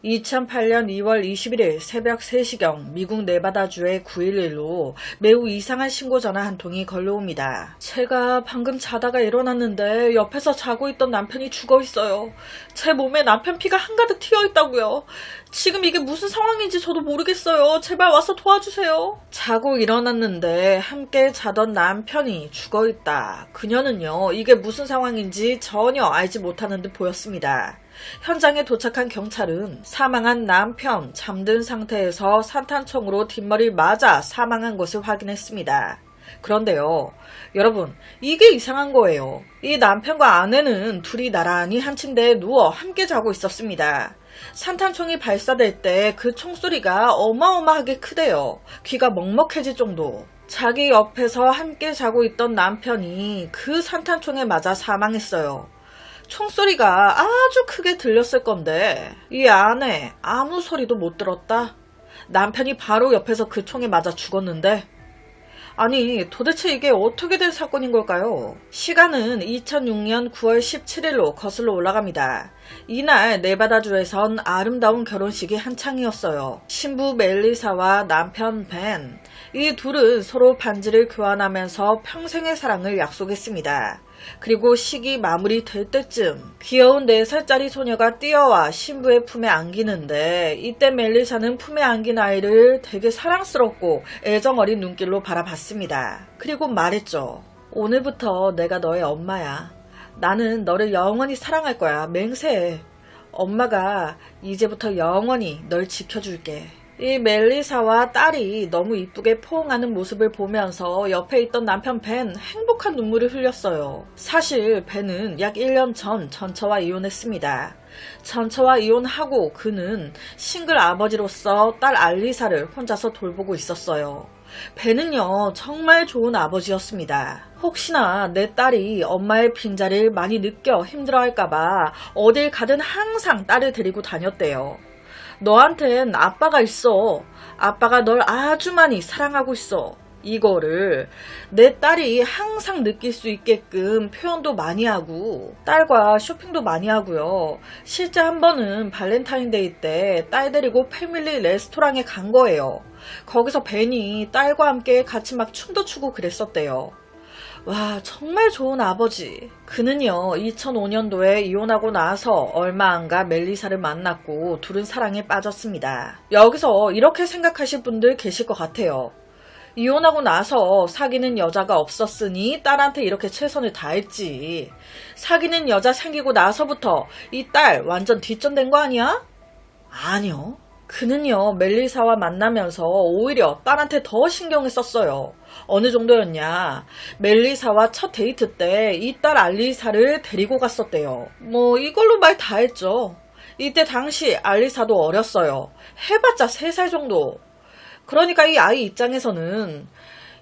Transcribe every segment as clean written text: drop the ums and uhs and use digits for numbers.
2008년 2월 21일 새벽 3시경 미국 네바다주의 911로 매우 이상한 신고 전화 한 통이 걸려옵니다. 제가 방금 자다가 일어났는데 옆에서 자고 있던 남편이 죽어 있어요. 제 몸에 남편 피가 한가득 튀어 있다고요. 지금 이게 무슨 상황인지 저도 모르겠어요. 제발 와서 도와주세요. 자고 일어났는데 함께 자던 남편이 죽어 있다. 그녀는요, 이게 무슨 상황인지 전혀 알지 못하는 듯 보였습니다. 현장에 도착한 경찰은 사망한 남편 잠든 상태에서 산탄총으로 뒷머리를 맞아 사망한 것을 확인했습니다. 그런데요, 여러분, 이게 이상한 거예요. 이 남편과 아내는 둘이 나란히 한 침대에 누워 함께 자고 있었습니다. 산탄총이 발사될 때 그 총소리가 어마어마하게 크대요. 귀가 먹먹해질 정도. 자기 옆에서 함께 자고 있던 남편이 그 산탄총에 맞아 사망했어요. 총소리가 아주 크게 들렸을 건데 이 아내 아무 소리도 못 들었다. 남편이 바로 옆에서 그 총에 맞아 죽었는데, 아니 도대체 이게 어떻게 된 사건인 걸까요? 시간은 2006년 9월 17일로 거슬러 올라갑니다. 이날 네바다주에선 아름다운 결혼식이 한창이었어요. 신부 멜리사와 남편 벤, 이 둘은 서로 반지를 교환하면서 평생의 사랑을 약속했습니다. 그리고 식이 마무리될 때쯤 귀여운 4살짜리 소녀가 뛰어와 신부의 품에 안기는데, 이때 멜리사는 품에 안긴 아이를 되게 사랑스럽고 애정어린 눈길로 바라봤습니다. 그리고 말했죠. 오늘부터 내가 너의 엄마야. 나는 너를 영원히 사랑할 거야. 맹세해. 엄마가 이제부터 영원히 널 지켜줄게. 이 멜리사와 딸이 너무 이쁘게 포옹하는 모습을 보면서 옆에 있던 남편 벤 행복한 눈물을 흘렸어요. 사실 벤은 약 1년 전 전처와 이혼했습니다. 전처와 이혼하고 그는 싱글 아버지로서 딸 알리사를 혼자서 돌보고 있었어요. 벤은요, 정말 좋은 아버지였습니다. 혹시나 내 딸이 엄마의 빈자리를 많이 느껴 힘들어할까봐 어딜 가든 항상 딸을 데리고 다녔대요. 너한텐 아빠가 있어. 아빠가 널 아주 많이 사랑하고 있어. 이거를 내 딸이 항상 느낄 수 있게끔 표현도 많이 하고 딸과 쇼핑도 많이 하고요. 실제 한 번은 발렌타인데이 때 딸 데리고 패밀리 레스토랑에 간 거예요. 거기서 벤이 딸과 함께 같이 막 춤도 추고 그랬었대요. 와, 정말 좋은 아버지. 그는요, 2005년도에 이혼하고 나서 얼마 안가 멜리사를 만났고 둘은 사랑에 빠졌습니다. 여기서 이렇게 생각하실 분들 계실 것 같아요. 이혼하고 나서 사귀는 여자가 없었으니 딸한테 이렇게 최선을 다했지. 사귀는 여자 생기고 나서부터 이 딸 완전 뒷전된 거 아니야? 아니요. 그는요, 멜리사와 만나면서 오히려 딸한테 더 신경을 썼어요. 어느 정도였냐. 멜리사와 첫 데이트 때 이 딸 알리사를 데리고 갔었대요. 뭐 이걸로 말 다 했죠. 이때 당시 알리사도 어렸어요. 해봤자 3살 정도. 그러니까 이 아이 입장에서는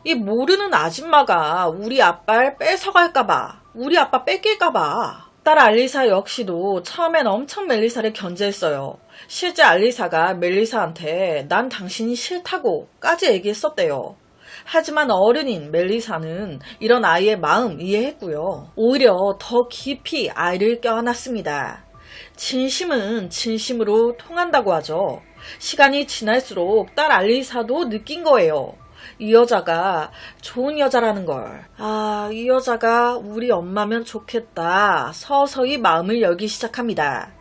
이 모르는 아줌마가 우리 아빠를 뺏어갈까봐, 우리 아빠 뺏길까봐. 딸 알리사 역시도 처음엔 엄청 멜리사를 견제했어요. 실제 알리사가 멜리사한테 난 당신이 싫다고까지 얘기했었대요. 하지만 어른인 멜리사는 이런 아이의 마음 이해했고요. 오히려 더 깊이 아이를 껴안았습니다. 진심은 진심으로 통한다고 하죠. 시간이 지날수록 딸 알리사도 느낀 거예요. 이 여자가 좋은 여자라는 걸. 아, 이 여자가 우리 엄마면 좋겠다. 서서히 마음을 열기 시작합니다.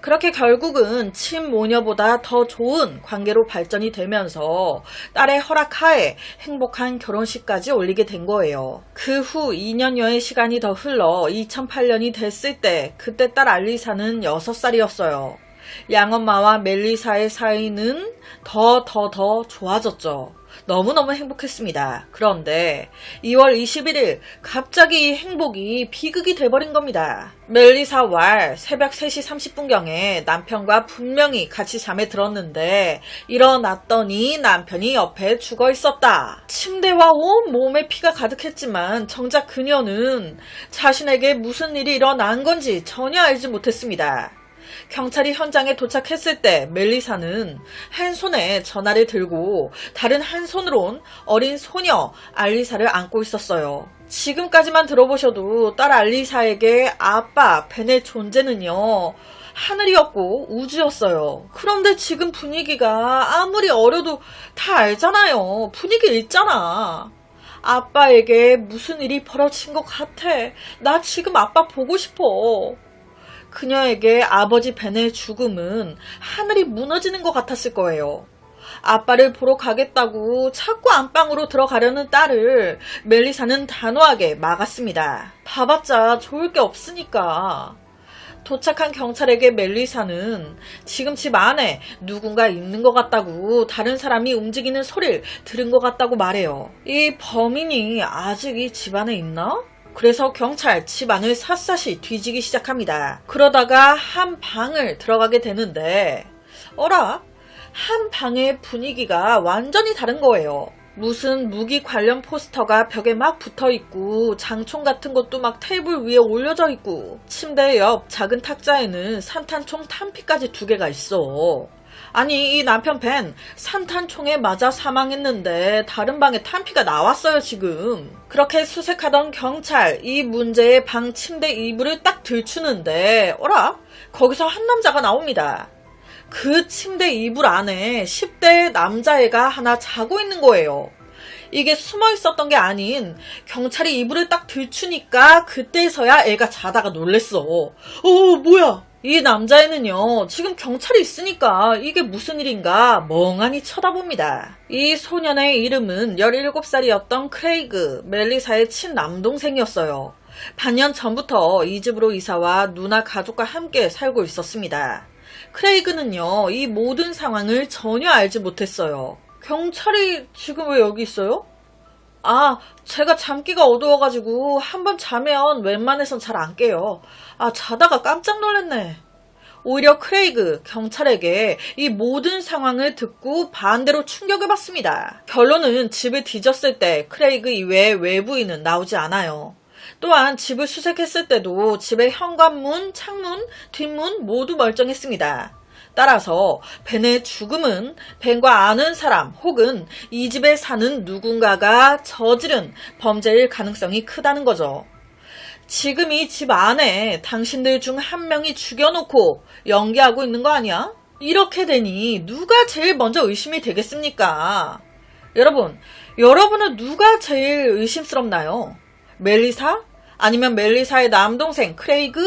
그렇게 결국은 친모녀보다 더 좋은 관계로 발전이 되면서 딸의 허락하에 행복한 결혼식까지 올리게 된 거예요. 그 후 2년여의 시간이 더 흘러 2008년이 됐을 때 그때 딸 알리사는 6살이었어요. 양엄마와 멜리사의 사이는 더 좋아졌죠. 너무너무 행복했습니다. 그런데 2월 21일 갑자기 이 행복이 비극이 돼버린 겁니다. 멜리사 왈 새벽 3시 30분경에 남편과 분명히 같이 잠에 들었는데 일어났더니 남편이 옆에 죽어 있었다. 침대와 온 몸에 피가 가득했지만 정작 그녀는 자신에게 무슨 일이 일어난 건지 전혀 알지 못했습니다. 경찰이 현장에 도착했을 때 멜리사는 한 손에 전화를 들고 다른 한 손으론 어린 소녀 알리사를 안고 있었어요. 지금까지만 들어보셔도 딸 알리사에게 아빠 벤의 존재는요, 하늘이었고 우주였어요. 그런데 지금 분위기가 아무리 어려도 다 알잖아요. 분위기 있잖아. 아빠에게 무슨 일이 벌어진 것 같아. 나 지금 아빠 보고 싶어. 그녀에게 아버지 벤의 죽음은 하늘이 무너지는 것 같았을 거예요. 아빠를 보러 가겠다고 자꾸 안방으로 들어가려는 딸을 멜리사는 단호하게 막았습니다. 봐봤자 좋을 게 없으니까. 도착한 경찰에게 멜리사는 지금 집 안에 누군가 있는 것 같다고, 다른 사람이 움직이는 소리를 들은 것 같다고 말해요. 이 범인이 아직 이 집 안에 있나? 그래서 경찰 집 안을 샅샅이 뒤지기 시작합니다. 그러다가 한 방을 들어가게 되는데 어라? 한 방의 분위기가 완전히 다른 거예요. 무슨 무기 관련 포스터가 벽에 막 붙어있고 장총 같은 것도 막 테이블 위에 올려져 있고 침대 옆 작은 탁자에는 산탄총 탄피까지 2개가 있어. 아니 이 남편 벤 산탄총에 맞아 사망했는데 다른 방에 탄피가 나왔어요 지금. 그렇게 수색하던 경찰 이 문제의 방 침대 이불을 딱 들추는데 어라? 거기서 한 남자가 나옵니다. 그 침대 이불 안에 10대 남자애가 하나 자고 있는 거예요. 이게 숨어 있었던 게 아닌 경찰이 이불을 딱 들추니까 그때서야 애가 자다가 놀랬어. 뭐야? 이 남자애는요 지금 경찰이 있으니까 이게 무슨 일인가 멍하니 쳐다봅니다. 이 소년의 이름은 17살이었던 크레이그, 멜리사의 친남동생이었어요. 반년 전부터 이 집으로 이사와 누나 가족과 함께 살고 있었습니다. 크레이그는요 이 모든 상황을 전혀 알지 못했어요. 경찰이 지금 왜 여기 있어요? 제가 잠기가 어두워가지고 한번 자면 웬만해선 잘 안 깨요. 자다가 깜짝 놀랐네. 오히려 크레이그 경찰에게 이 모든 상황을 듣고 반대로 충격을 받습니다. 결론은 집을 뒤졌을 때 크레이그 이외에 외부인은 나오지 않아요. 또한 집을 수색했을 때도 집의 현관문, 창문, 뒷문 모두 멀쩡했습니다. 따라서 벤의 죽음은 벤과 아는 사람 혹은 이 집에 사는 누군가가 저지른 범죄일 가능성이 크다는 거죠. 지금 이 집 안에 당신들 중 한 명이 죽여놓고 연기하고 있는 거 아니야? 이렇게 되니 누가 제일 먼저 의심이 되겠습니까? 여러분은 누가 제일 의심스럽나요? 멜리사? 아니면 멜리사의 남동생 크레이그?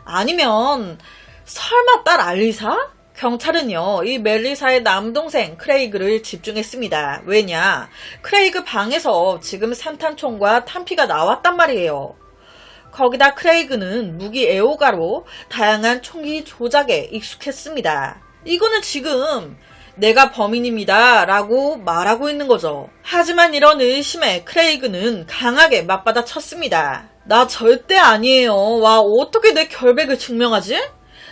아니면 설마 딸 알리사? 경찰은요 이 멜리사의 남동생 크레이그를 집중했습니다. 왜냐? 크레이그 방에서 지금 산탄총과 탄피가 나왔단 말이에요. 거기다 크레이그는 무기 애호가로 다양한 총기 조작에 익숙했습니다. 이거는 지금 내가 범인입니다 라고 말하고 있는 거죠. 하지만 이런 의심에 크레이그는 강하게 맞받아 쳤습니다. 나 절대 아니에요. 와, 어떻게 내 결백을 증명하지?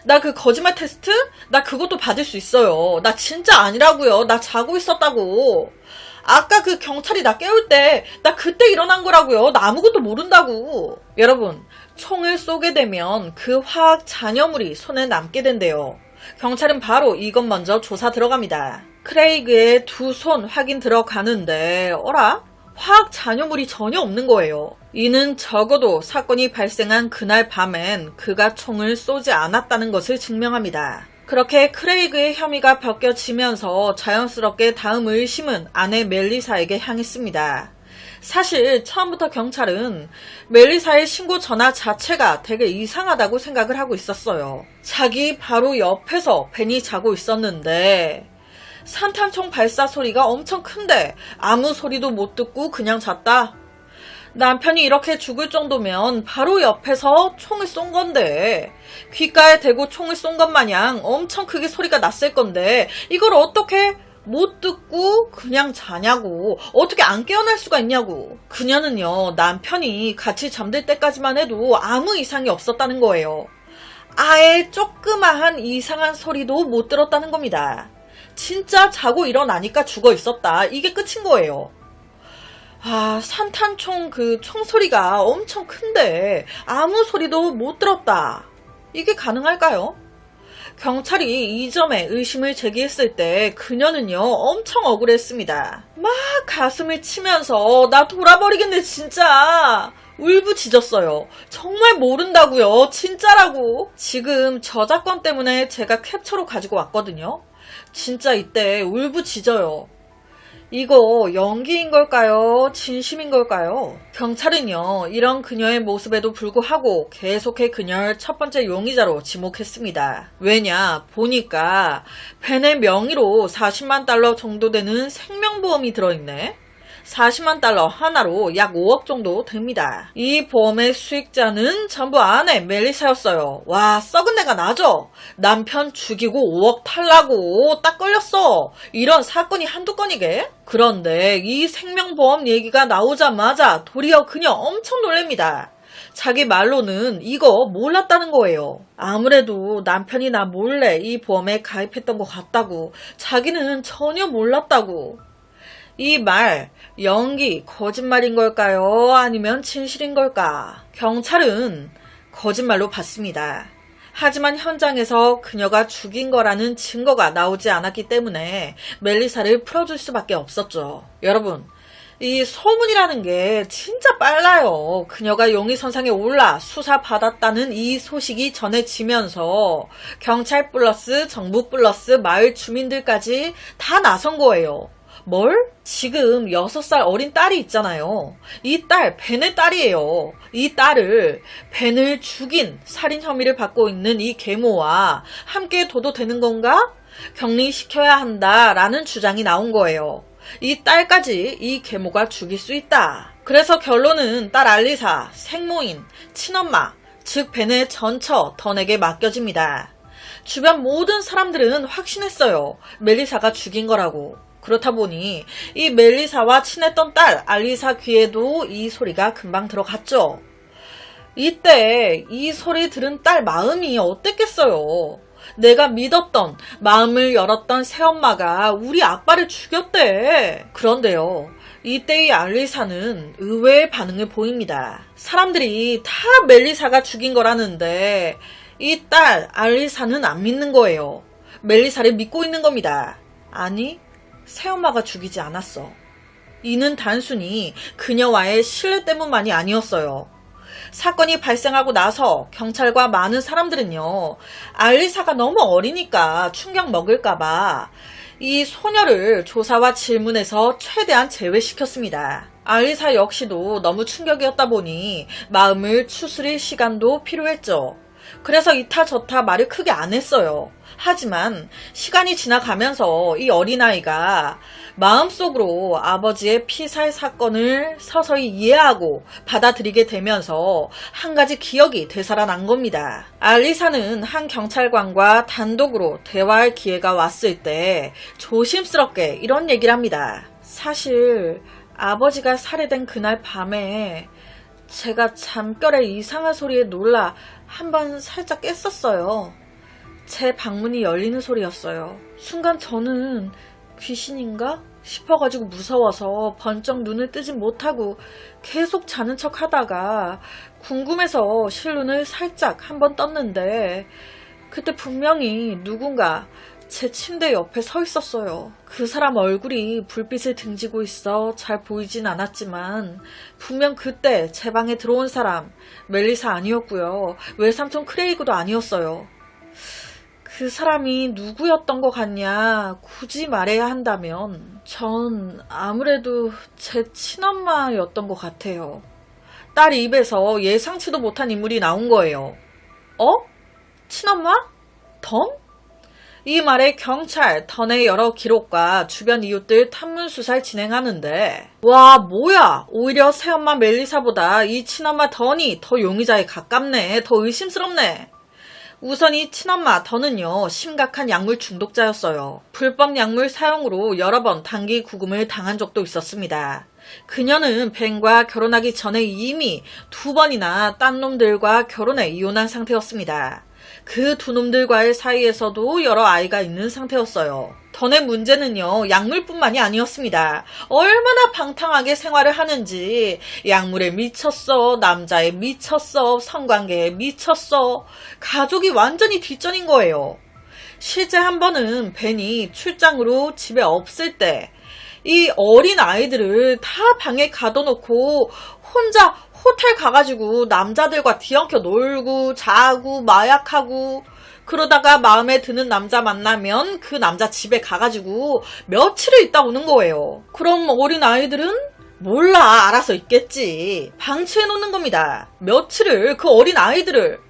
나 그 거짓말 테스트? 나 그것도 받을 수 있어요. 나 진짜 아니라고요. 나 자고 있었다고. 아까 그 경찰이 나 깨울 때 나 그때 일어난 거라고요. 나 아무것도 모른다고. 여러분, 총을 쏘게 되면 그 화학 잔여물이 손에 남게 된대요. 경찰은 바로 이것 먼저 조사 들어갑니다. 크레이그의 2손 확인 들어가는데 어라? 화학 잔여물이 전혀 없는 거예요. 이는 적어도 사건이 발생한 그날 밤엔 그가 총을 쏘지 않았다는 것을 증명합니다. 그렇게 크레이그의 혐의가 벗겨지면서 자연스럽게 다음 의심은 아내 멜리사에게 향했습니다. 사실 처음부터 경찰은 멜리사의 신고 전화 자체가 되게 이상하다고 생각을 하고 있었어요. 자기 바로 옆에서 벤이 자고 있었는데 산탄총 발사 소리가 엄청 큰데 아무 소리도 못 듣고 그냥 잤다. 남편이 이렇게 죽을 정도면 바로 옆에서 총을 쏜 건데 귓가에 대고 총을 쏜 것 마냥 엄청 크게 소리가 났을 건데 이걸 어떻게 못 듣고 그냥 자냐고. 어떻게 안 깨어날 수가 있냐고. 그녀는요 남편이 같이 잠들 때까지만 해도 아무 이상이 없었다는 거예요. 아예 조그마한 이상한 소리도 못 들었다는 겁니다. 진짜 자고 일어나니까 죽어 있었다. 이게 끝인 거예요. 산탄총 그 총소리가 엄청 큰데 아무 소리도 못 들었다. 이게 가능할까요? 경찰이 이 점에 의심을 제기했을 때 그녀는요 엄청 억울했습니다. 막 가슴을 치면서 나 돌아버리겠네 진짜. 울부짖었어요. 정말 모른다고요. 진짜라고. 지금 저작권 때문에 제가 캡처로 가지고 왔거든요. 진짜 이때 울부짖어요. 이거 연기인 걸까요? 진심인 걸까요? 경찰은요, 이런 그녀의 모습에도 불구하고 계속해 그녀를 첫 번째 용의자로 지목했습니다. 왜냐, 보니까 벤의 명의로 40만 달러 정도 되는 생명보험이 들어있네? 40만 달러 하나로 약 5억 정도 됩니다. 이 보험의 수익자는 전부 아내 멜리사였어요. 와, 썩은 내가 나죠? 남편 죽이고 5억 탈라고 딱 걸렸어. 이런 사건이 한두 건이게? 그런데 이 생명보험 얘기가 나오자마자 도리어 그녀 엄청 놀랍니다. 자기 말로는 이거 몰랐다는 거예요. 아무래도 남편이 나 몰래 이 보험에 가입했던 것 같다고. 자기는 전혀 몰랐다고. 이 말, 연기, 거짓말인 걸까요? 아니면 진실인 걸까? 경찰은 거짓말로 봤습니다. 하지만 현장에서 그녀가 죽인 거라는 증거가 나오지 않았기 때문에 멜리사를 풀어줄 수밖에 없었죠. 여러분, 이 소문이라는 게 진짜 빨라요. 그녀가 용의선상에 올라 수사받았다는 이 소식이 전해지면서 경찰 플러스 정부 플러스 마을 주민들까지 다 나선 거예요. 뭘? 지금 6살 어린 딸이 있잖아요. 이 딸, 벤의 딸이에요. 이 딸을 벤을 죽인 살인 혐의를 받고 있는 이 계모와 함께 둬도 되는 건가? 격리시켜야 한다라는 주장이 나온 거예요. 이 딸까지 이 계모가 죽일 수 있다. 그래서 결론은 딸 알리사, 생모인, 친엄마, 즉 벤의 전처 던에게 맡겨집니다. 주변 모든 사람들은 확신했어요. 멜리사가 죽인 거라고. 그렇다 보니 이 멜리사와 친했던 딸 알리사 귀에도 이 소리가 금방 들어갔죠. 이때 이 소리 들은 딸 마음이 어땠겠어요. 내가 믿었던, 마음을 열었던 새엄마가 우리 아빠를 죽였대. 그런데요, 이때 이 알리사는 의외의 반응을 보입니다. 사람들이 다 멜리사가 죽인 거라는데 이 딸 알리사는 안 믿는 거예요. 멜리사를 믿고 있는 겁니다. 아니, 새엄마가 죽이지 않았어. 이는 단순히 그녀와의 신뢰 때문만이 아니었어요. 사건이 발생하고 나서 경찰과 많은 사람들은요, 알리사가 너무 어리니까 충격 먹을까봐 이 소녀를 조사와 질문에서 최대한 제외시켰습니다. 알리사 역시도 너무 충격이었다 보니 마음을 추스릴 시간도 필요했죠. 그래서 이타 저타 말을 크게 안 했어요. 하지만 시간이 지나가면서 이 어린아이가 마음속으로 아버지의 피살 사건을 서서히 이해하고 받아들이게 되면서 한 가지 기억이 되살아난 겁니다. 알리사는 한 경찰관과 단독으로 대화할 기회가 왔을 때 조심스럽게 이런 얘기를 합니다. 사실 아버지가 살해된 그날 밤에 제가 잠결에 이상한 소리에 놀라 한번 살짝 깼었어요. 제 방문이 열리는 소리였어요. 순간 저는 귀신인가 싶어가지고 무서워서 번쩍 눈을 뜨지 못하고 계속 자는 척 하다가 궁금해서 실눈을 살짝 한번 떴는데 그때 분명히 누군가 제 침대 옆에 서 있었어요. 그 사람 얼굴이 불빛을 등지고 있어 잘 보이진 않았지만 분명 그때 제 방에 들어온 사람 멜리사 아니었고요. 외삼촌 크레이그도 아니었어요. 그 사람이 누구였던 것 같냐 굳이 말해야 한다면 전 아무래도 제 친엄마였던 것 같아요. 딸 입에서 예상치도 못한 인물이 나온 거예요. 어? 친엄마? 던? 이 말에 경찰, 던의 여러 기록과 주변 이웃들 탐문 수사를 진행하는데 와 뭐야 오히려 새엄마 멜리사보다 이 친엄마 던이 더 용의자에 가깝네. 더 의심스럽네. 우선 이 친엄마 던은요 심각한 약물 중독자였어요. 불법 약물 사용으로 여러 번 단기 구금을 당한 적도 있었습니다. 그녀는 벤과 결혼하기 전에 이미 2번이나 딴 놈들과 결혼해 이혼한 상태였습니다. 그 두 놈들과의 사이에서도 여러 아이가 있는 상태였어요. 던의 문제는요 약물뿐만이 아니었습니다. 얼마나 방탕하게 생활을 하는지 약물에 미쳤어, 남자에 미쳤어, 성관계에 미쳤어. 가족이 완전히 뒷전인 거예요. 실제 한 번은 벤이 출장으로 집에 없을 때 이 어린 아이들을 다 방에 가둬놓고 혼자 호텔 가가지고 남자들과 뒤엉켜 놀고 자고 마약하고 그러다가 마음에 드는 남자 만나면 그 남자 집에 가가지고 며칠을 있다 오는 거예요. 그럼 어린 아이들은? 몰라, 알아서 있겠지. 방치해 놓는 겁니다. 며칠을, 그 어린 아이들을.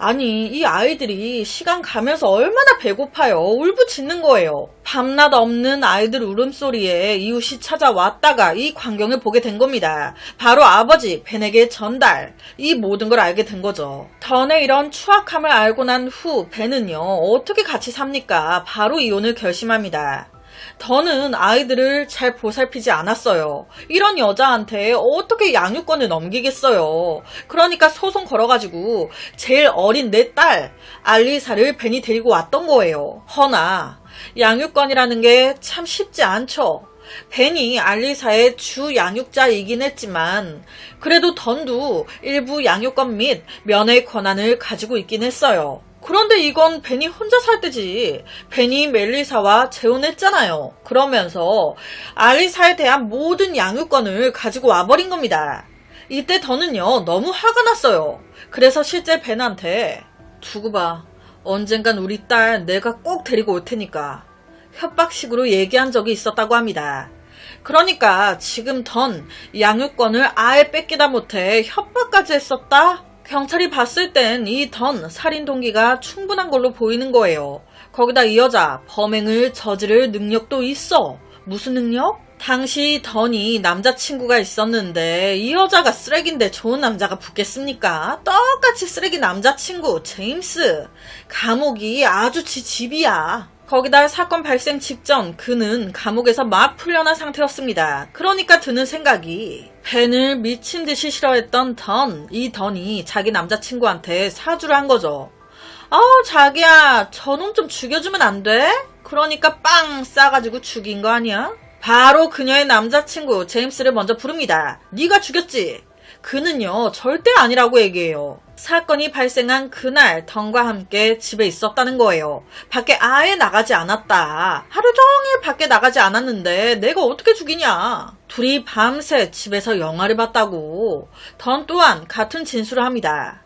아니, 이 아이들이 시간 가면서 얼마나 배고파요. 울부짖는 거예요. 밤낮 없는 아이들 울음소리에 이웃이 찾아왔다가 이 광경을 보게 된 겁니다. 바로 아버지 벤에게 전달. 이 모든 걸 알게 된 거죠. 던의 이런 추악함을 알고 난 후 벤은요, 어떻게 같이 삽니까? 바로 이혼을 결심합니다. 더는 아이들을 잘 보살피지 않았어요. 이런 여자한테 어떻게 양육권을 넘기겠어요. 그러니까 소송 걸어가지고 제일 어린 내 딸 알리사를 벤이 데리고 왔던 거예요. 허나 양육권이라는 게 참 쉽지 않죠. 벤이 알리사의 주 양육자이긴 했지만 그래도 던도 일부 양육권 및 면회 권한을 가지고 있긴 했어요. 그런데 이건 벤이 혼자 살 때지. 벤이 멜리사와 재혼했잖아요. 그러면서 알리사에 대한 모든 양육권을 가지고 와버린 겁니다. 이때 더는요, 너무 화가 났어요. 그래서 실제 벤한테 두고 봐. 언젠간 우리 딸 내가 꼭 데리고 올 테니까 협박식으로 얘기한 적이 있었다고 합니다. 그러니까 지금 던 양육권을 아예 뺏기다 못해 협박까지 했었다? 경찰이 봤을 땐 이 던 살인 동기가 충분한 걸로 보이는 거예요. 거기다 이 여자 범행을 저지를 능력도 있어. 무슨 능력? 당시 던이 남자친구가 있었는데 이 여자가 쓰레기인데 좋은 남자가 붙겠습니까? 똑같이 쓰레기 남자친구 제임스. 감옥이 아주 지 집이야. 거기다 사건 발생 직전 그는 감옥에서 막 풀려난 상태였습니다. 그러니까 드는 생각이 벤을 미친 듯이 싫어했던 이 던이 자기 남자친구한테 사주를 한 거죠. 자기야, 저놈 좀 죽여주면 안 돼? 그러니까 빵 싸가지고 죽인 거 아니야? 바로 그녀의 남자친구 제임스를 먼저 부릅니다. 네가 죽였지? 그는요, 절대 아니라고 얘기해요. 사건이 발생한 그날 던과 함께 집에 있었다는 거예요. 밖에 아예 나가지 않았다. 하루 종일 밖에 나가지 않았는데 내가 어떻게 죽이냐. 둘이 밤새 집에서 영화를 봤다고. 던 또한 같은 진술을 합니다.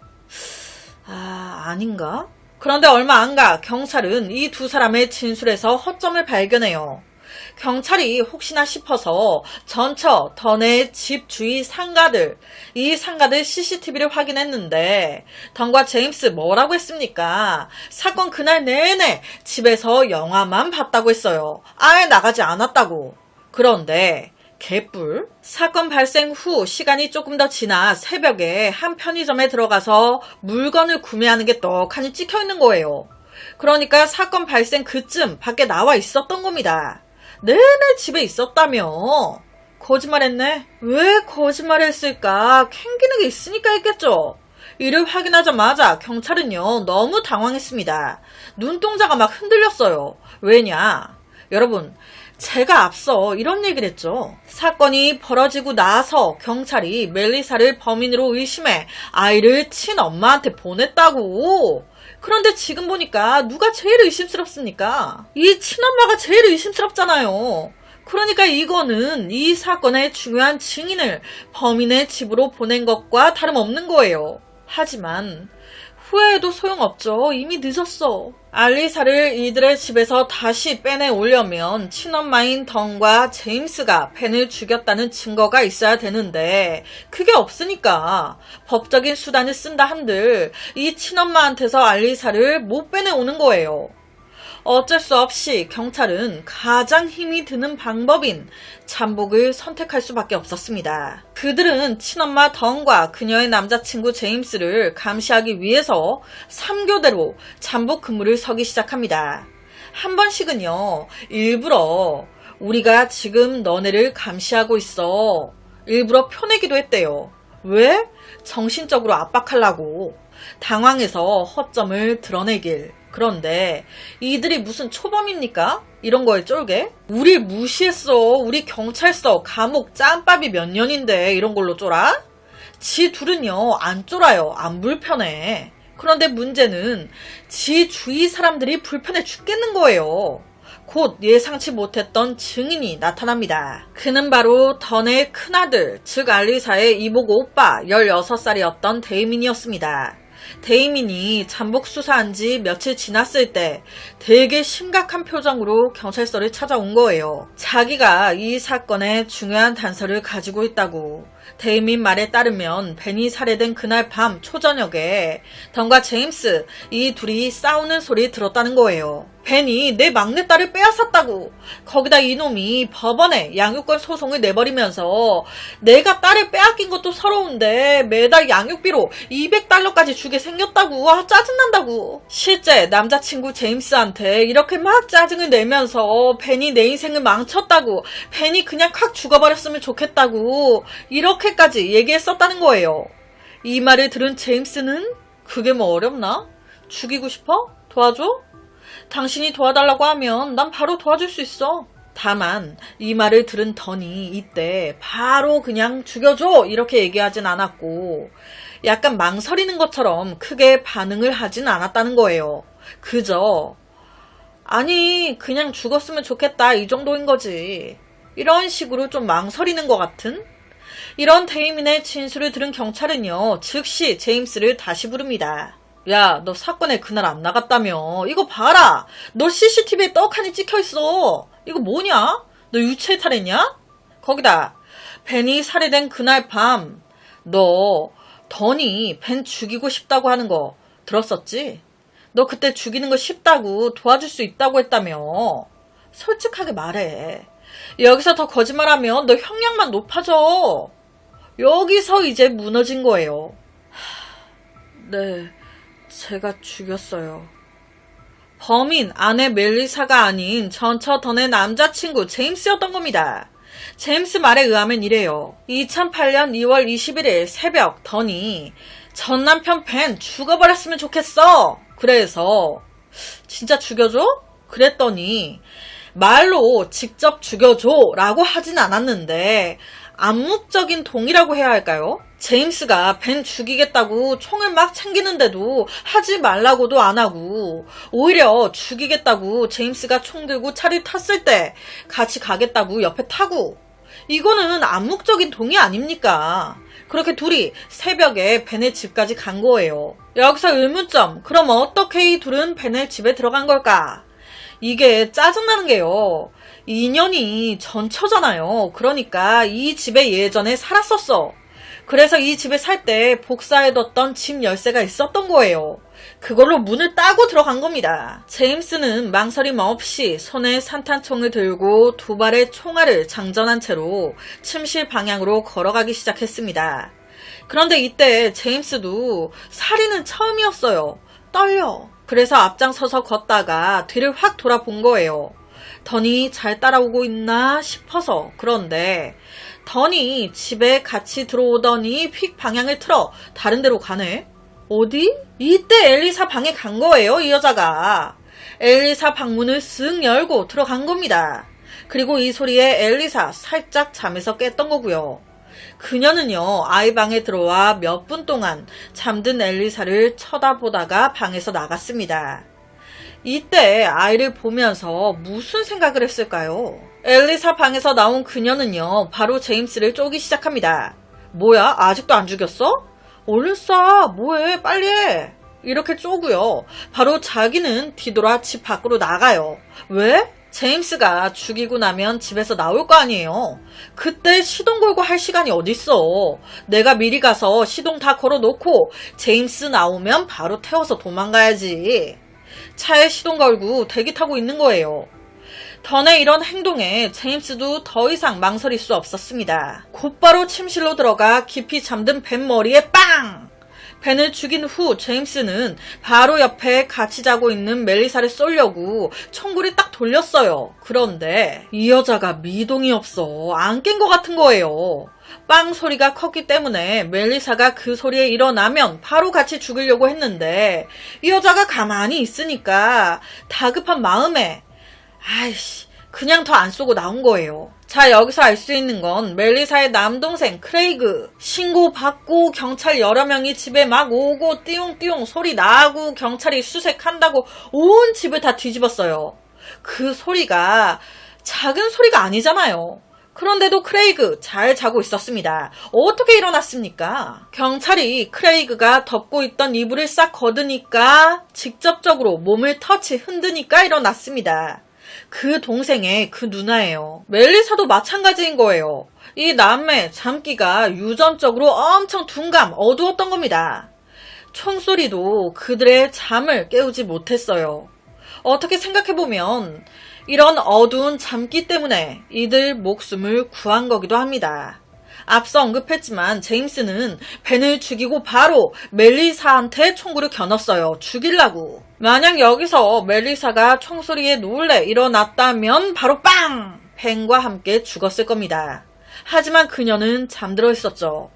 아닌가? 그런데 얼마 안 가 경찰은 이 두 사람의 진술에서 허점을 발견해요. 경찰이 혹시나 싶어서 전처 던의 집 주위 상가들, 이 상가들 CCTV를 확인했는데 던과 제임스 뭐라고 했습니까? 사건 그날 내내 집에서 영화만 봤다고 했어요. 아예 나가지 않았다고. 그런데 개뿔? 사건 발생 후 시간이 조금 더 지나 새벽에 한 편의점에 들어가서 물건을 구매하는 게 떡하니 찍혀있는 거예요. 그러니까 사건 발생 그쯤 밖에 나와 있었던 겁니다. 내내 집에 있었다며. 거짓말했네. 왜 거짓말했을까? 캥기는 게 있으니까 했겠죠. 이를 확인하자마자 경찰은요, 너무 당황했습니다. 눈동자가 막 흔들렸어요. 왜냐? 여러분, 제가 앞서 이런 얘기를 했죠. 사건이 벌어지고 나서 경찰이 멜리사를 범인으로 의심해 아이를 친엄마한테 보냈다고. 그런데 지금 보니까 누가 제일 의심스럽습니까? 이 친엄마가 제일 의심스럽잖아요. 그러니까 이거는 이 사건의 중요한 증인을 범인의 집으로 보낸 것과 다름없는 거예요. 하지만 후회해도 소용없죠. 이미 늦었어. 알리사를 이들의 집에서 다시 빼내오려면 친엄마인 던과 제임스가 벤을 죽였다는 증거가 있어야 되는데 그게 없으니까 법적인 수단을 쓴다 한들 이 친엄마한테서 알리사를 못 빼내오는 거예요. 어쩔 수 없이 경찰은 가장 힘이 드는 방법인 잠복을 선택할 수밖에 없었습니다. 그들은 친엄마 던과 그녀의 남자친구 제임스를 감시하기 위해서 3교대로 잠복 근무를 서기 시작합니다. 한 번씩은요, 일부러 우리가 지금 너네를 감시하고 있어. 일부러 펴내기도 했대요. 왜? 정신적으로 압박하려고. 당황해서 허점을 드러내길. 그런데 이들이 무슨 초범입니까? 이런 거에 쫄게? 우리 무시했어. 우리 경찰서 감옥 짬밥이 몇 년인데 이런 걸로 쫄아? 지 둘은요 안 쫄아요. 안 불편해. 그런데 문제는 지 주위 사람들이 불편해 죽겠는 거예요. 곧 예상치 못했던 증인이 나타납니다. 그는 바로 던의 큰아들, 즉 알리사의 이복 오빠 16살이었던 데이민이었습니다. 데이민이 잠복 수사한 지 며칠 지났을 때 되게 심각한 표정으로 경찰서를 찾아온 거예요. 자기가 이 사건의 중요한 단서를 가지고 있다고. 데이민 말에 따르면 벤이 살해된 그날 밤 초저녁에 던과 제임스 이 둘이 싸우는 소리 들었다는 거예요. 벤이 내 막내딸을 빼앗았다고. 거기다 이놈이 법원에 양육권 소송을 내버리면서 내가 딸을 빼앗긴 것도 서러운데 매달 양육비로 $200까지 주게 생겼다고. 아, 짜증난다고. 실제 남자친구 제임스한테 이렇게 막 짜증을 내면서 벤이 내 인생을 망쳤다고. 벤이 그냥 콱 죽어버렸으면 좋겠다고. 이렇게까지 얘기했었다는 거예요. 이 말을 들은 제임스는 그게 뭐 어렵나? 죽이고 싶어? 도와줘? 당신이 도와달라고 하면 난 바로 도와줄 수 있어. 다만 이 말을 들은 던이 이때 바로 그냥 죽여줘 이렇게 얘기하진 않았고 약간 망설이는 것처럼 크게 반응을 하진 않았다는 거예요. 그저 아니 그냥 죽었으면 좋겠다 이 정도인 거지. 이런 식으로 좀 망설이는 것 같은? 이런 데이민의 진술을 들은 경찰은요 즉시 제임스를 다시 부릅니다. 야, 너 사건에 그날 안 나갔다며. 이거 봐라. 너 CCTV에 떡하니 찍혀있어. 이거 뭐냐? 너 유체이탈했냐? 거기다 벤이 살해된 그날 밤 너 던이 벤 죽이고 싶다고 하는 거 들었었지? 너 그때 죽이는 거 쉽다고 도와줄 수 있다고 했다며. 솔직하게 말해. 여기서 더 거짓말하면 너 형량만 높아져. 여기서 이제 무너진 거예요. 네. 제가 죽였어요. 범인 아내 멜리사가 아닌 전처 던의 남자친구 제임스였던 겁니다. 제임스 말에 의하면 이래요. 2008년 2월 21일 새벽 던이 전 남편 벤 죽어버렸으면 좋겠어. 그래서 진짜 죽여줘? 그랬더니 말로 직접 죽여줘 라고 하진 않았는데 암묵적인 동의라고 해야 할까요? 제임스가 벤 죽이겠다고 총을 막 챙기는데도 하지 말라고도 안 하고 오히려 죽이겠다고 제임스가 총 들고 차를 탔을 때 같이 가겠다고 옆에 타고 이거는 암묵적인 동의 아닙니까? 그렇게 둘이 새벽에 벤의 집까지 간 거예요. 여기서 의문점. 그럼 어떻게 이 둘은 벤의 집에 들어간 걸까? 이게 짜증나는 게요. 인연이 전처잖아요. 그러니까 이 집에 예전에 살았었어. 그래서 이 집에 살 때 복사해뒀던 집 열쇠가 있었던 거예요. 그걸로 문을 따고 들어간 겁니다. 제임스는 망설임 없이 손에 산탄총을 들고 두 발의 총알을 장전한 채로 침실 방향으로 걸어가기 시작했습니다. 그런데 이때 제임스도 살인은 처음이었어요. 떨려. 그래서 앞장서서 걷다가 뒤를 확 돌아본 거예요. 던이 잘 따라오고 있나 싶어서. 그런데 던이 집에 같이 들어오더니 휙 방향을 틀어 다른 데로 가네. 어디? 이때 엘리사 방에 간 거예요, 이 여자가. 엘리사 방문을 쓱 열고 들어간 겁니다. 그리고 이 소리에 엘리사 살짝 잠에서 깼던 거고요. 그녀는요, 아이 방에 들어와 몇 분 동안 잠든 엘리사를 쳐다보다가 방에서 나갔습니다. 이때 아이를 보면서 무슨 생각을 했을까요? 엘리사 방에서 나온 그녀는요, 바로 제임스를 쪼기 시작합니다. 뭐야? 아직도 안 죽였어? 얼른 쏴. 뭐해? 빨리 해. 이렇게 쪼고요. 바로 자기는 뒤돌아 집 밖으로 나가요. 왜? 제임스가 죽이고 나면 집에서 나올 거 아니에요. 그때 시동 걸고 할 시간이 어딨어. 내가 미리 가서 시동 다 걸어놓고 제임스 나오면 바로 태워서 도망가야지. 차에 시동 걸고 대기 타고 있는 거예요. 던의 이런 행동에 제임스도 더 이상 망설일 수 없었습니다. 곧바로 침실로 들어가 깊이 잠든 벤 머리에 빵! 벤을 죽인 후 제임스는 바로 옆에 같이 자고 있는 멜리사를 쏘려고 총구를 딱 돌렸어요. 그런데 이 여자가 미동이 없어. 안 깬 것 같은 거예요. 빵 소리가 컸기 때문에 멜리사가 그 소리에 일어나면 바로 같이 죽이려고 했는데 이 여자가 가만히 있으니까 다급한 마음에 아이씨 그냥 더 안 쏘고 나온 거예요. 자, 여기서 알 수 있는 건 멜리사의 남동생 크레이그 신고받고 경찰 여러 명이 집에 막 오고 띠용띠용 소리 나고 경찰이 수색한다고 온 집을 다 뒤집었어요. 그 소리가 작은 소리가 아니잖아요. 그런데도 크레이그 잘 자고 있었습니다. 어떻게 일어났습니까? 경찰이 크레이그가 덮고 있던 이불을 싹 걷으니까 직접적으로 몸을 터치 흔드니까 일어났습니다. 그 동생의 그 누나예요. 멜리사도 마찬가지인 거예요. 이 남매 잠기가 유전적으로 엄청 둔감 어두웠던 겁니다. 총소리도 그들의 잠을 깨우지 못했어요. 어떻게 생각해보면 이런 어두운 잠기 때문에 이들 목숨을 구한 거기도 합니다. 앞서 언급했지만 제임스는 벤을 죽이고 바로 멜리사한테 총구를 겨눴어요. 죽이려고. 만약 여기서 멜리사가 총소리에 놀래 일어났다면 바로 빵! 벤과 함께 죽었을 겁니다. 하지만 그녀는 잠들어 있었죠.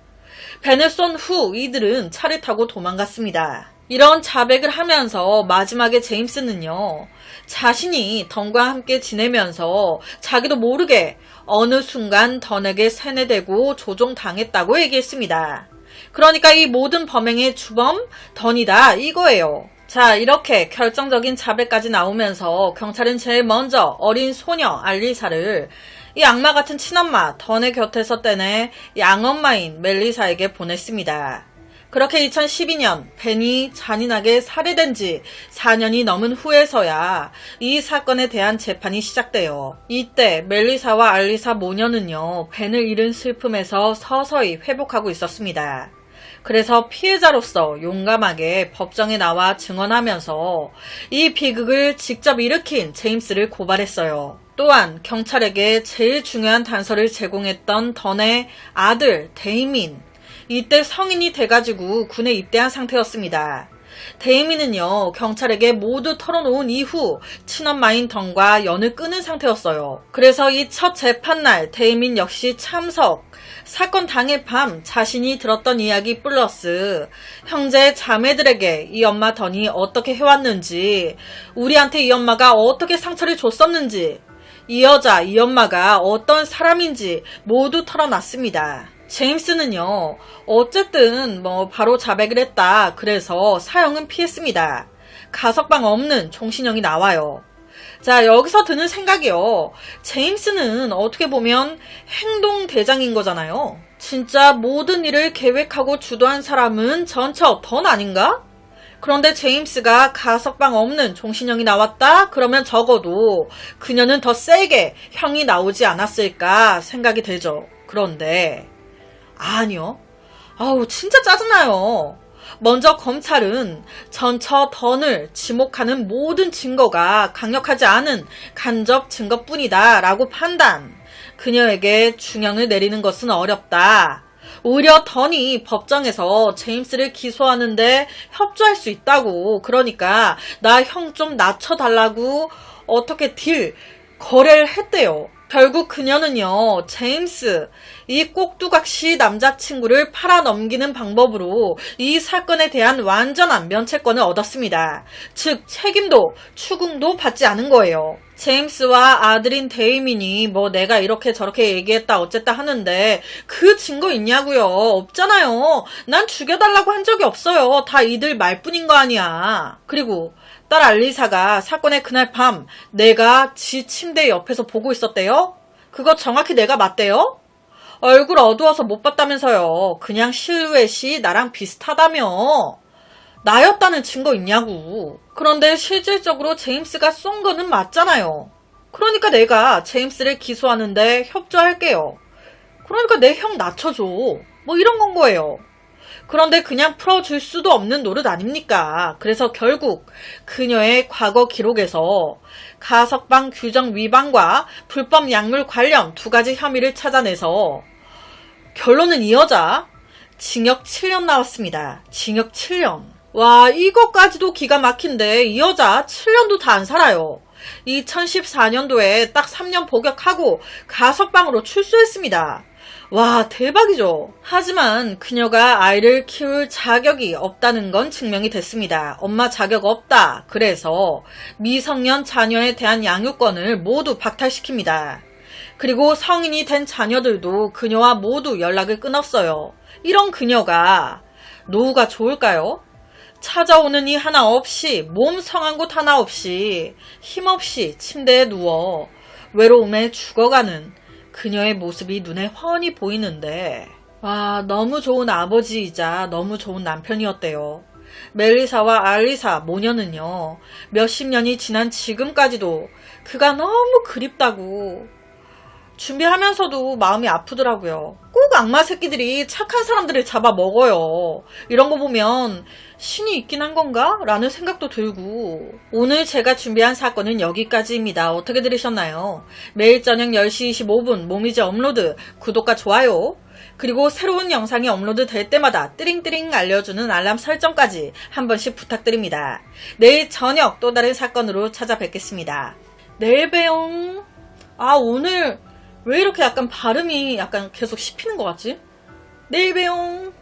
벤을 쏜 후 이들은 차를 타고 도망갔습니다. 이런 자백을 하면서 마지막에 제임스는요, 자신이 던과 함께 지내면서 자기도 모르게 어느 순간 던에게 세뇌되고 조종당했다고 얘기했습니다. 그러니까 이 모든 범행의 주범 던이다 이거예요. 자, 이렇게 결정적인 자백까지 나오면서 경찰은 제일 먼저 어린 소녀 알리사를 이 악마 같은 친엄마 던의 곁에서 떼내 양엄마인 멜리사에게 보냈습니다. 그렇게 2012년 벤이 잔인하게 살해된 지 4년이 넘은 후에서야 이 사건에 대한 재판이 시작돼요. 이때 멜리사와 알리사 모녀는요, 벤을 잃은 슬픔에서 서서히 회복하고 있었습니다. 그래서 피해자로서 용감하게 법정에 나와 증언하면서 이 비극을 직접 일으킨 제임스를 고발했어요. 또한 경찰에게 제일 중요한 단서를 제공했던 던의 아들 데이민, 이때 성인이 돼가지고 군에 입대한 상태였습니다. 데이민은요, 경찰에게 모두 털어놓은 이후 친엄마인 던과 연을 끊은 상태였어요. 그래서 이 첫 재판날 데이민 역시 참석, 사건 당일 밤 자신이 들었던 이야기 플러스 형제 자매들에게 이 엄마 던이 어떻게 해왔는지, 우리한테 이 엄마가 어떻게 상처를 줬었는지, 이 여자, 이 엄마가 어떤 사람인지 모두 털어놨습니다. 제임스는요, 어쨌든 바로 자백을 했다. 그래서 사형은 피했습니다. 가석방 없는 종신형이 나와요. 자, 여기서 드는 생각이요. 제임스는 어떻게 보면 행동대장인 거잖아요. 진짜 모든 일을 계획하고 주도한 사람은 전처 던 아닌가? 그런데 제임스가 가석방 없는 종신형이 나왔다? 그러면 적어도 그녀는 더 세게 형이 나오지 않았을까 생각이 되죠. 그런데 아니요. 아우, 진짜 짜증나요. 먼저 검찰은 전처 던을 지목하는 모든 증거가 강력하지 않은 간접 증거뿐이다 라고 판단. 그녀에게 중형을 내리는 것은 어렵다. 오히려 던이 법정에서 제임스를 기소하는데 협조할 수 있다고. 그러니까 나 형 좀 낮춰달라고 어떻게 거래를 했대요. 결국 그녀는요, 제임스, 이 꼭두각시 남자친구를 팔아넘기는 방법으로 이 사건에 대한 완전한 면책권을 얻었습니다. 즉, 책임도 추궁도 받지 않은 거예요. 제임스와 아들인 데이민이 내가 이렇게 저렇게 얘기했다 어쨌다 하는데 그 증거 있냐고요? 없잖아요. 난 죽여달라고 한 적이 없어요. 다 이들 말뿐인 거 아니야. 그리고 딸 알리사가 사건의 그날 밤 내가 지 침대 옆에서 보고 있었대요? 그거 정확히 내가 맞대요? 얼굴 어두워서 못 봤다면서요. 그냥 실루엣이 나랑 비슷하다며. 나였다는 증거 있냐고. 그런데 실질적으로 제임스가 쏜 거는 맞잖아요. 그러니까 내가 제임스를 기소하는데 협조할게요. 그러니까 내 형 낮춰줘. 이런 건 거예요. 그런데 그냥 풀어줄 수도 없는 노릇 아닙니까? 그래서 결국 그녀의 과거 기록에서 가석방 규정 위반과 불법 약물 관련 2가지 혐의를 찾아내서 결론은 이 여자 징역 7년 나왔습니다. 징역 7년. 와, 이거까지도 기가 막힌데 이 여자 7년도 다 안 살아요. 2014년도에 딱 3년 복역하고 가석방으로 출소했습니다. 와, 대박이죠. 하지만 그녀가 아이를 키울 자격이 없다는 건 증명이 됐습니다. 엄마 자격 없다. 그래서 미성년 자녀에 대한 양육권을 모두 박탈시킵니다. 그리고 성인이 된 자녀들도 그녀와 모두 연락을 끊었어요. 이런 그녀가 노후가 좋을까요? 찾아오는 이 하나 없이, 몸 성한 곳 하나 없이, 힘없이 침대에 누워 외로움에 죽어가는 그녀의 모습이 눈에 훤히 보이는데, 와, 너무 좋은 아버지이자 너무 좋은 남편이었대요. 멜리사와 알리사 모녀는요, 몇십 년이 지난 지금까지도 그가 너무 그립다고 준비하면서도 마음이 아프더라고요. 꼭 악마 새끼들이 착한 사람들을 잡아먹어요. 이런 거 보면 신이 있긴 한 건가? 라는 생각도 들고. 오늘 제가 준비한 사건은 여기까지입니다. 어떻게 들으셨나요? 매일 저녁 10시 25분 모미지 업로드, 구독과 좋아요, 그리고 새로운 영상이 업로드 될 때마다 띠링띠링 알려주는 알람 설정까지 한 번씩 부탁드립니다. 내일 저녁 또 다른 사건으로 찾아뵙겠습니다. 내일 봬용. 아, 오늘 왜 이렇게 약간 발음이 약간 계속 씹히는 것 같지? 내일 봬용.